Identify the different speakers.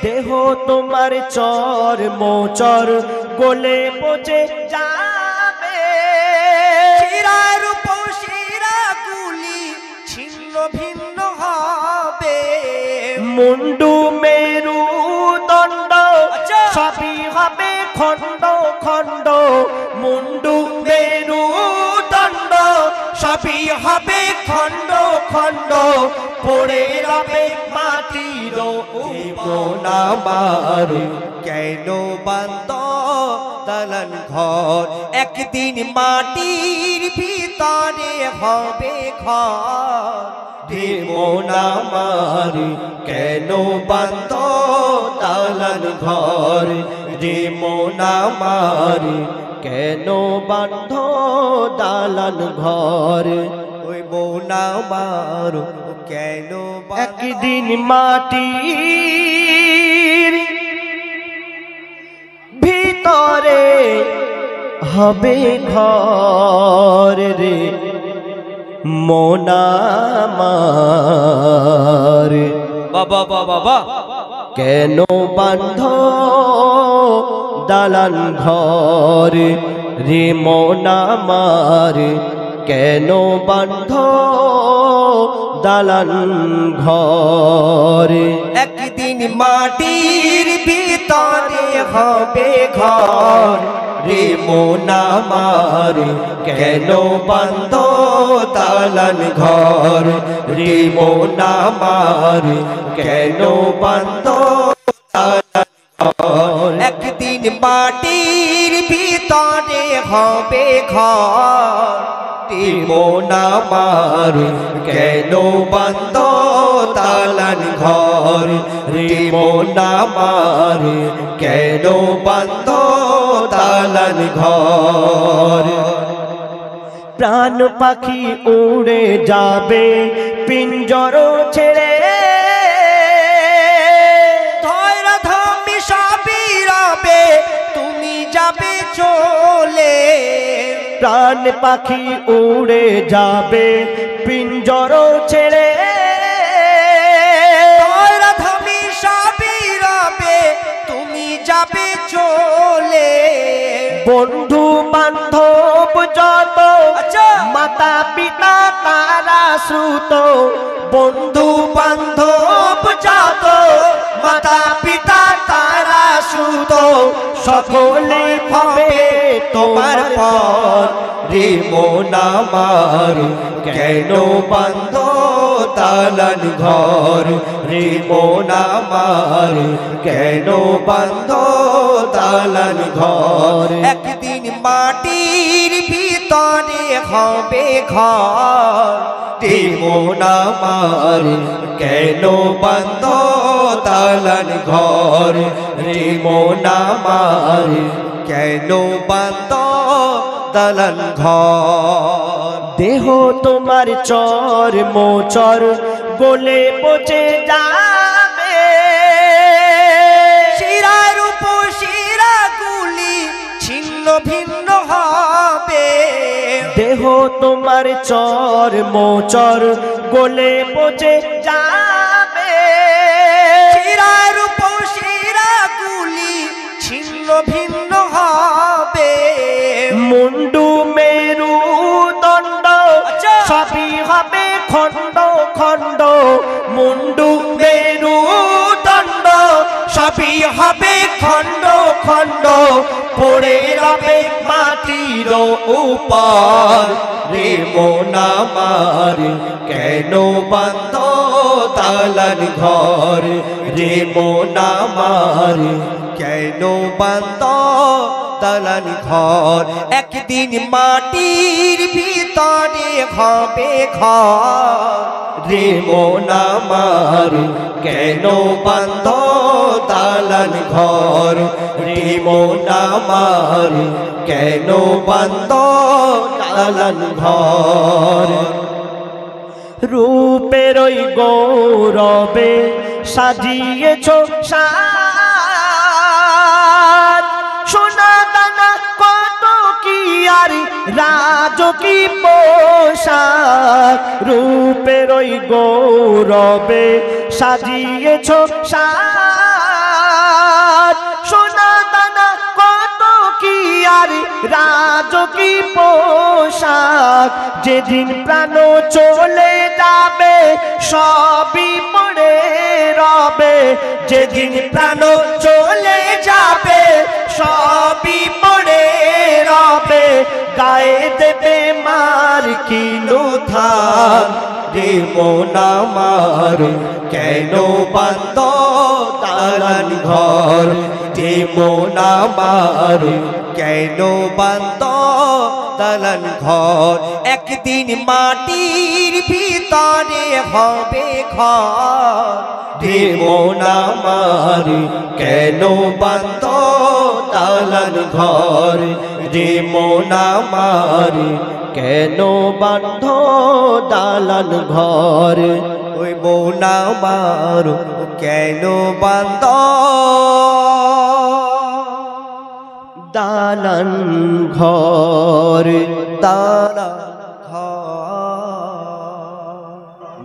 Speaker 1: দেহ তোমার চর মোচর গলে পচে যাবে,
Speaker 2: শিরার উপর শিরা গুলি ছিন্ন ভিন্ন হবে,
Speaker 1: মুন্ডু মেরু দণ্ড সবই হবে খণ্ড খণ্ড, মুন্ডু মেরু দণ্ড সবই হবে খণ্ড খণ্ড, পড়ে রবে মাটির উপর।
Speaker 2: কেন বান্দ দালান ঘর, একদিন মাটির ভিতরে হবে ঘর।
Speaker 1: হে মন আমার কেন বান্দ দালান ঘর, রে মন আমার কেন বান্ধ দালান ঘর।
Speaker 2: ওই মন আমার কেন
Speaker 1: একদিন মাটির ভিতরে হবে ঘর, রে মন আমার
Speaker 2: বাবা বাবা
Speaker 1: কেন বান্ধ দালান ঘর, রে মন আমার কেন বান্ধ দালান ঘর।
Speaker 2: একদিন মাটির ভিতরে হবে ঘর,
Speaker 1: রে মন আমার কেন বান্ধ দালান ঘর, রে মন আমার কেন বান্ধ দালান ঘর।
Speaker 2: একদিন মাটির ভিতরে হবে ঘর,
Speaker 1: রে মন আমার কেন বান্ধ দালান ঘর, রে মন আমার কেন বান্ধ দালান ঘর। প্রাণ পাখি উড়ে যাবে পিঞ্জর ছেড়ে,
Speaker 2: ধরা ধামি সবই রবে তুমি যাবে চলে।
Speaker 1: প্রাণ পাখি উড়ে যাবে পিঞ্জর ছেড়ে,
Speaker 2: ধরা ধামি সবই রবে তুমি যাবে চলে।
Speaker 1: বন্ধু বান্ধব যত মাতা পিতা তারা শ্রুত, বন্ধু বান্ধব যত মাতা পিতা তারা শ্রুত, সকলে হবে তোমার পর। রে মন আমার কেন বান্ধ দালান ঘর, রে মন আমার কেন বান্ধ দালান ঘর।
Speaker 2: একদিন মাটির ভিতরে হবে ঘর,
Speaker 1: রে মন আমার কেন বান্ধ দালান ঘর, রে মন আমার কেন বান্ধ দালান ঘর। দেহ তোমার চর মোচর গলে পচে যাবে,
Speaker 2: শিরার উপর শিরা গুলি ছিন্ন ভিন্ন হবে,
Speaker 1: দেহ তোমার চর মোচর গলে পচে যাবে,
Speaker 2: শিরার উপর শিরা গুলি ছিন্ন ভিন্ন হবে,
Speaker 1: মুন্ডু মেরু দণ্ড সবই হবে খণ্ড খণ্ড, মুন্ডু মেরু দণ্ড সবই হবে খণ্ড খণ্ড, পড়ে রবে মাটির উপর। রে মন আমার কেন বান্ধ দালান ঘর, রে মন আমার
Speaker 2: কেন বান্দ দালান ঘর, একদিন মাটির ভিতরে হবে ঘর।
Speaker 1: রে মন আমার কেন বান্ধ দালান ঘর, রে মন আমার কেন বান্ধ দালান ঘর। রূপের ওই গৌরবে সাজিয়েছ সাজ, সোনা দানা কত কি আর রাজকি পোশাক, রূপের ওই গৌরবে সাজিয়েছ সাজ, রাজকী পোশাক যেদিন প্রাণ চলে যাবে সবই পড়ে রবে যেদিন প্রাণ চলে যাবে সবই পড়ে রবে গায়ে দেবে মার কিলো ধান রে মন আমার কেন বান্ধ দালান ঘর রে মন আমার কেন বান্ধ দালান ঘর একদিন মাটির ভিতরে হবে ঘর রে মন আমার কেন বান্ধ দালান ঘর রে মন আমার কেন বান্ধ দালান ঘর ওই মন আমার কেন বান্ধ দালান ঘর দালান